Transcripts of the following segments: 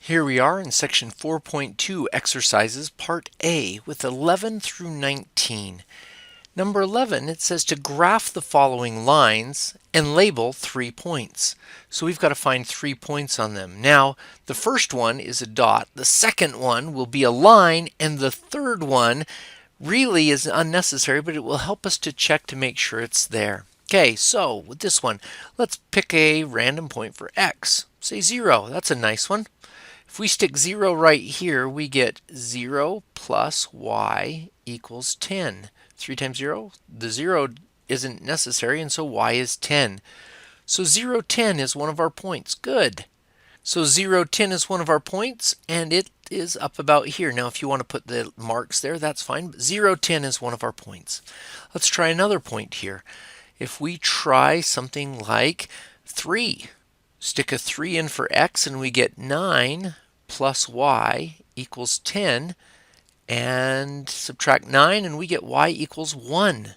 Here we are in section 4.2 exercises part A with 11 through 19. Number 11, it says to graph the following lines and label 3 points. So we've got to find 3 points on them. Now, the first one is a dot, the second one will be a line, and the third one really is unnecessary, but it will help us to check to make sure it's there. Okay, so with this one, let's pick a random point for x. Say 0, that's a nice one. If we stick 0 right here, we get 0 plus y equals 10. 3 times 0, the 0 isn't necessary, and so y is 10. So 0, 10 is one of our points. Good. So 0, 10 is one of our points, and it is up about here. Now, if you want to put the marks there, that's fine. But 0, 10 is one of our points. Let's try another point here. If we try something like 3, stick a 3 in for x, and we get 9 plus y equals 10, and subtract 9, and we get y equals 1.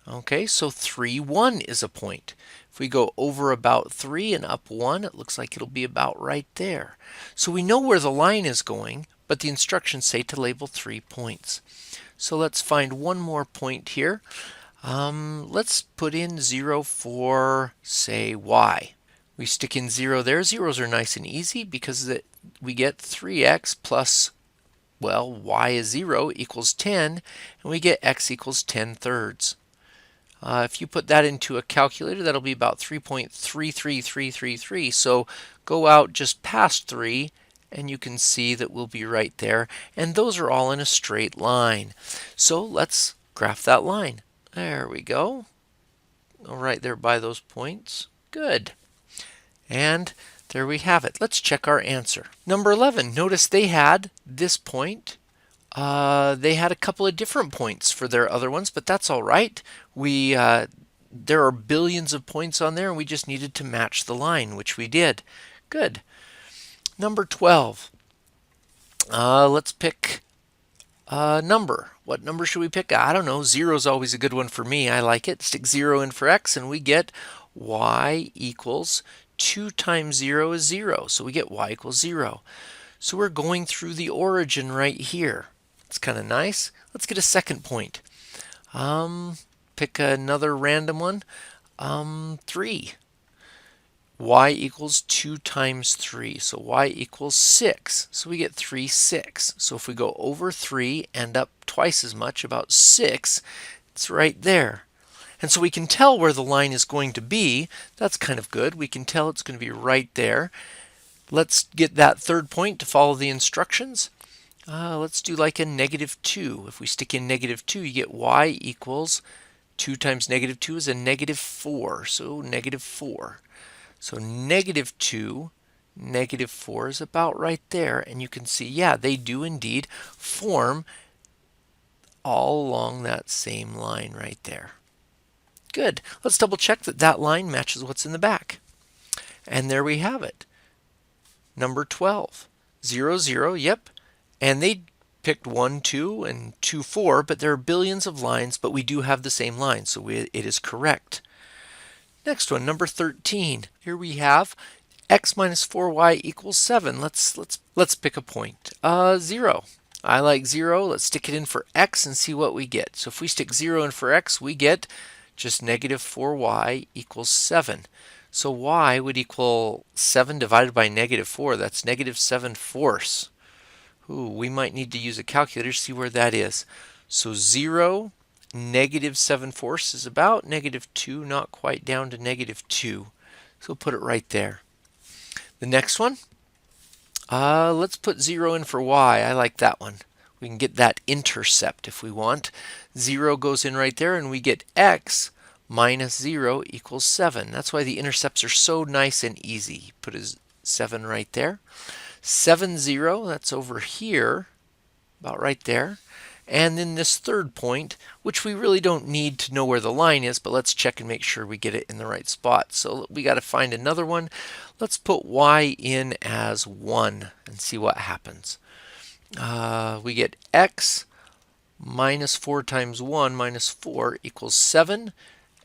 Okay, so 3, 1 is a point. If we go over about 3 and up 1, it looks like it'll be about right there. So we know where the line is going, but the instructions say to label 3 points. So let's find one more point here. Let's put in 0 for, say, y. We stick in 0 there. Zeros are nice and easy because we get 3x plus, well, y is 0 equals 10, and we get x equals 10 thirds. If you put that into a calculator, that'll be about 3.33333. So go out just past 3, and you can see that we'll be right there. And those are all in a straight line. So let's graph that line. There we go. Go right there by those points. Good. And there we have it. Let's check our answer. Number 11, notice they had this point. They had a couple of different points for their other ones, but that's all right. There are billions of points on there, and we just needed to match the line, which we did. Good. Number 12. Let's pick a number. What number should we pick? I don't know. 0 is always a good one for me. I like it. Stick 0 in for x, and we get y equals 2 times 0 is 0. So we get y equals 0. So we're going through the origin right here. It's kind of nice. Let's get a second point. Pick another random one. 3. Y equals 2 times 3. So y equals 6. So we get 3, 6. So if we go over 3 and up twice as much, about 6, it's right there. And so we can tell where the line is going to be. That's kind of good. We can tell it's going to be right there. Let's get that third point to follow the instructions. Let's do like a -2. If we stick in -2, you get y equals 2 times -2 is a -4. So -4. So -2, -4 is about right there. And you can see, yeah, they do indeed form all along that same line right there. Good. Let's double check that that line matches what's in the back. And there we have it. Number 12. 0, 0, yep. And they picked 1, 2, and 2, 4, but there are billions of lines, but we do have the same line, so it is correct. Next one, number 13. Here we have x minus 4y equals 7. Let's pick a point. 0. I like 0. Let's stick it in for x and see what we get. So if we stick 0 in for x, we get just -4y equals 7. So y would equal 7 divided by -4. That's -7/4. Ooh, we might need to use a calculator to see where that is. So 0, -7/4 is about -2, not quite down to -2. So we'll put it right there. The next one, let's put 0 in for y. I like that one. We can get that intercept if we want. 0 goes in right there, and we get x minus 0 equals 7. That's why the intercepts are so nice and easy. Put a 7 right there. 7, 0, that's over here, about right there. And then this third point, which we really don't need to know where the line is, but let's check and make sure we get it in the right spot. So we got to find another one. Let's put y in as 1 and see what happens. We get x minus 4 times 1 minus 4 equals 7.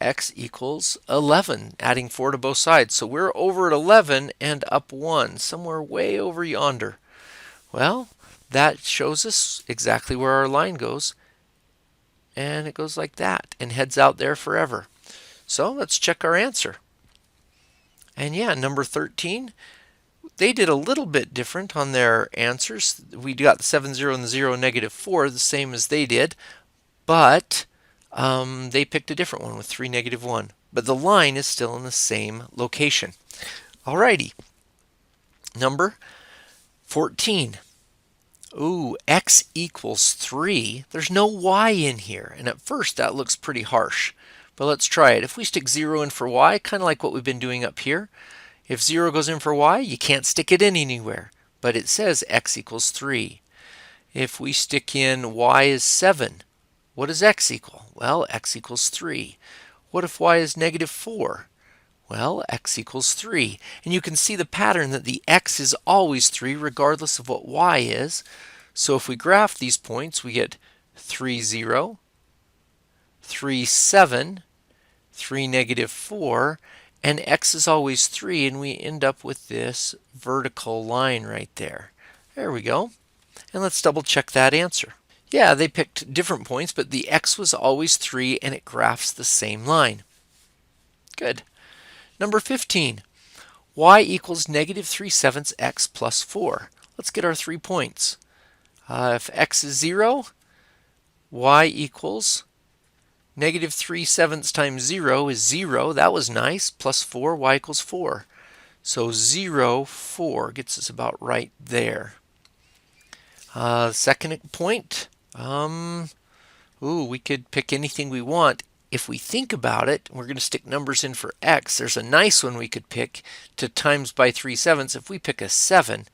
x equals 11, adding 4 to both sides. So we're over at 11 and up 1, somewhere way over yonder. Well, that shows us exactly where our line goes. And it goes like that and heads out there forever. So let's check our answer. And yeah, number 13, they did a little bit different on their answers. We got the 7, 0, and the 0, -4, the same as they did, but they picked a different one with 3, -1. But the line is still in the same location. Alrighty, number 14. Ooh, x equals 3. There's no y in here, and at first that looks pretty harsh. But let's try it. If we stick 0 in for y, kind of like what we've been doing up here, if 0 goes in for y, you can't stick it in anywhere. But it says x equals 3. If we stick in y is 7, what does x equal? Well, x equals 3. What if y is -4? Well, x equals 3. And you can see the pattern that the x is always 3 regardless of what y is. So if we graph these points, we get 3, 0, 3, 7, 3, -4, and x is always 3, and we end up with this vertical line right there. There we go. And let's double check that answer. Yeah, they picked different points, but the x was always 3, and it graphs the same line. Good. Number 15, y equals -3/7 x plus 4. Let's get our 3 points. If x is 0, y equals -3/7 times 0 is 0. That was nice. Plus 4, y equals 4. So 0, 4 gets us about right there. Second point, we could pick anything we want. If we think about it, we're going to stick numbers in for x. There's a nice one we could pick to times by 3/7. If we pick a 7,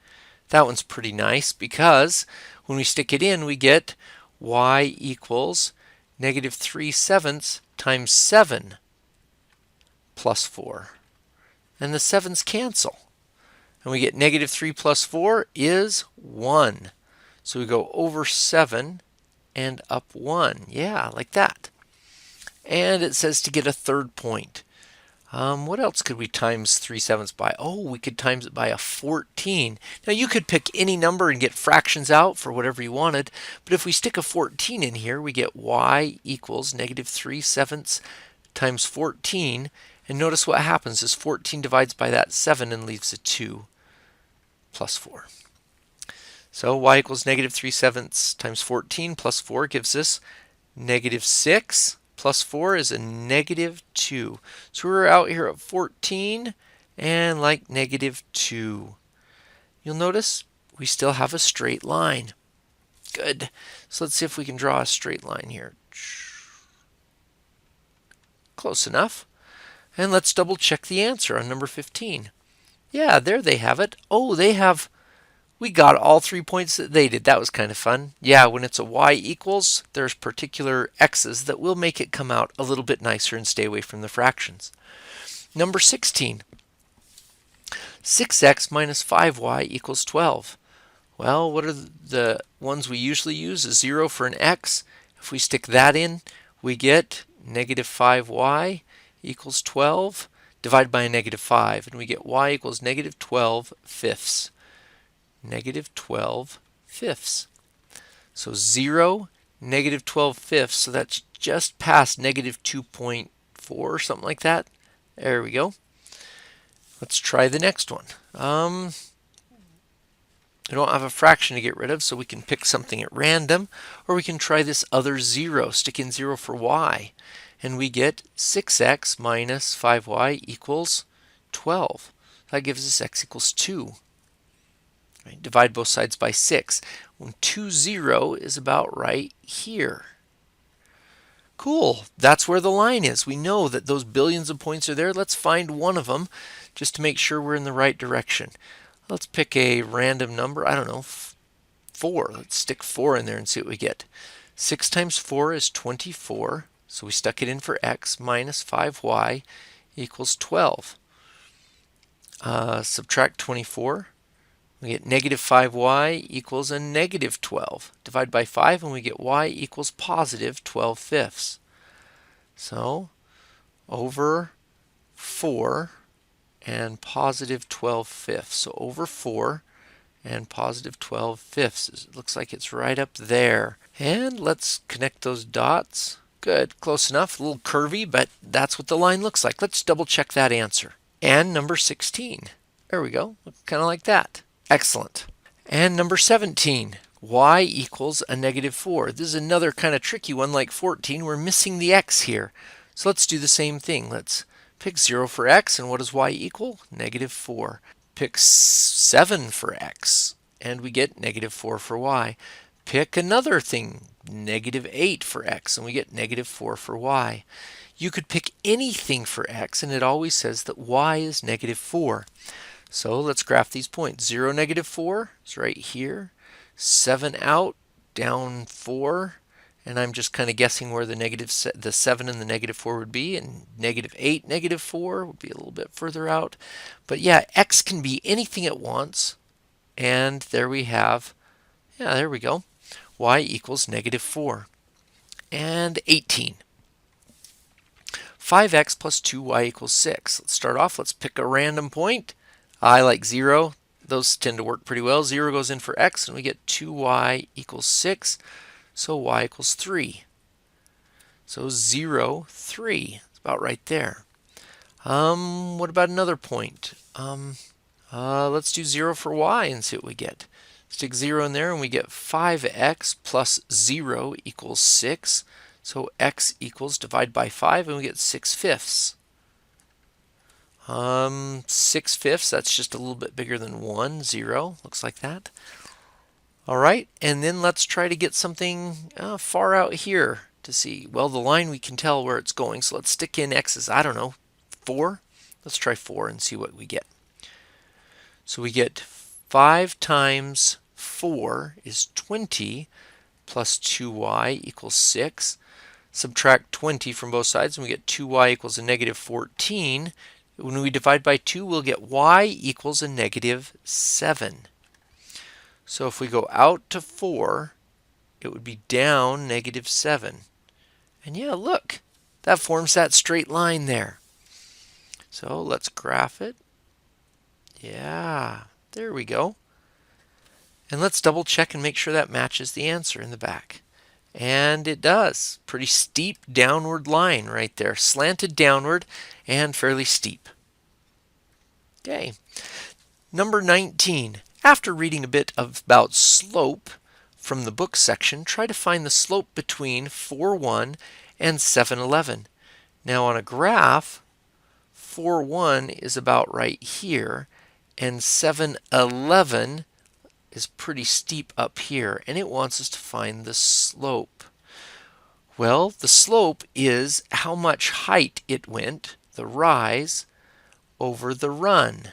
that one's pretty nice because when we stick it in, we get y equals -3/7 times 7 plus 4. And the 7's cancel. And we get -3 plus 4 is 1. So we go over 7 and up 1. Yeah, like that. And it says to get a third point. What else could we times 3/7 by? Oh, we could times it by a 14. Now you could pick any number and get fractions out for whatever you wanted, but if we stick a 14 in here, we get y equals -3/7 times 14. And notice what happens is 14 divides by that 7 and leaves a 2 plus 4. So y equals -3/7 times 14 plus 4 gives us -6. Plus 4 is a -2. So we're out here at 14 and like -2. You'll notice we still have a straight line. Good. So let's see if we can draw a straight line here. Close enough. And let's double check the answer on number 15. Yeah, there they have it. Oh, we got all 3 points that they did. That was kind of fun. Yeah, when it's a y equals, there's particular x's that will make it come out a little bit nicer and stay away from the fractions. Number 16, 6x minus 5y equals 12. Well, what are the ones we usually use? A 0 for an x. If we stick that in, we get -5y equals 12. Divide by a -5, and we get y equals -12 fifths. -12 fifths. So 0, -12 fifths, so that's just past -2.4, something like that. There we go. Let's try the next one. I don't have a fraction to get rid of, so we can pick something at random, or we can try this other 0, stick in 0 for y, and we get 6x minus 5y equals 12. That gives us x equals 2. Right, divide both sides by 6. When 2, 0 is about right here. Cool. That's where the line is. We know that those billions of points are there. Let's find one of them just to make sure we're in the right direction. Let's pick a random number. I don't know, 4. Let's stick 4 in there and see what we get. 6 times 4 is 24. So we stuck it in for x minus 5y equals 12. Subtract 24. We get -5y equals a -12. Divide by 5 and we get y equals +12 fifths. So over 4 and positive 12 fifths. So over 4 and positive 12 fifths. It looks like it's right up there. And let's connect those dots. Good, close enough, a little curvy, but that's what the line looks like. Let's double check that answer. And number 16. There we go, kind of like that. Excellent. And number 17. Y equals a negative 4. This is another kind of tricky one like 14. We're missing the x here. So let's do the same thing. Let's pick 0 for x, and what does y equal? Negative 4. Pick 7 for x, and we get negative 4 for y. Pick another thing, negative 8 for x, and we get negative 4 for y. You could pick anything for x, and it always says that y is negative 4. So let's graph these points. 0, negative 4 is right here. 7 out, down 4. And I'm just kind of guessing where the 7 and the negative 4 would be, and negative 8, negative 4 would be a little bit further out. But yeah, x can be anything it wants, and there we have, yeah, there we go, y equals negative 4. And 18. 5x plus 2y equals 6. Let's start off, let's pick a random point. I like 0. Those tend to work pretty well. 0 goes in for x, and we get 2y equals 6. So y equals 3. So 0, 3. It's about right there. What about another point? Let's do 0 for y and see what we get. Stick 0 in there and we get 5x plus 0 equals 6. So x equals, divide by 5, and we get 6 fifths. 6 fifths, that's just a little bit bigger than 1, 0. Looks like that. All right, and then let's try to get something far out here to see. Well, the line we can tell where it's going, so let's stick in x's, I don't know, 4? Let's try 4 and see what we get. So we get 5 times 4 is 20 plus 2y equals 6. Subtract 20 from both sides and we get 2y equals a negative 14. When we divide by 2, we'll get y equals a negative 7. So if we go out to 4, it would be down negative 7. And yeah, look, that forms that straight line there. So let's graph it. Yeah, there we go. And let's double check and make sure that matches the answer in the back. And it does. Pretty steep downward line right there. Slanted downward and fairly steep. Okay. Number 19. After reading a bit about slope from the book section, try to find the slope between 4:1 and 7:11. Now on a graph, 4:1 is about right here, and 7:11 is pretty steep up here, and it wants us to find the slope. Well, the slope is how much height it went, the rise, over the run.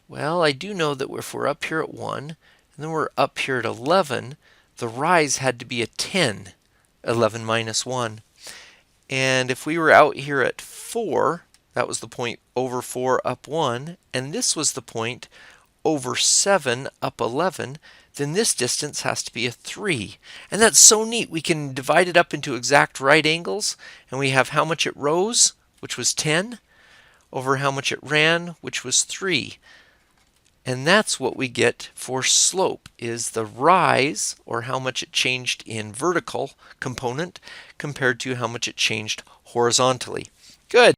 Well, I do know that if we're up here at 1, and then we're up here at 11, the rise had to be a 10, 11 minus 1. And if we were out here at 4, that was the point over 4 up 1, and this was the point over 7 up 11, then this distance has to be a 3. And that's so neat. We can divide it up into exact right angles, and we have how much it rose, which was 10, over how much it ran, which was 3. And that's what we get for slope, is the rise, or how much it changed in vertical component, compared to how much it changed horizontally. Good.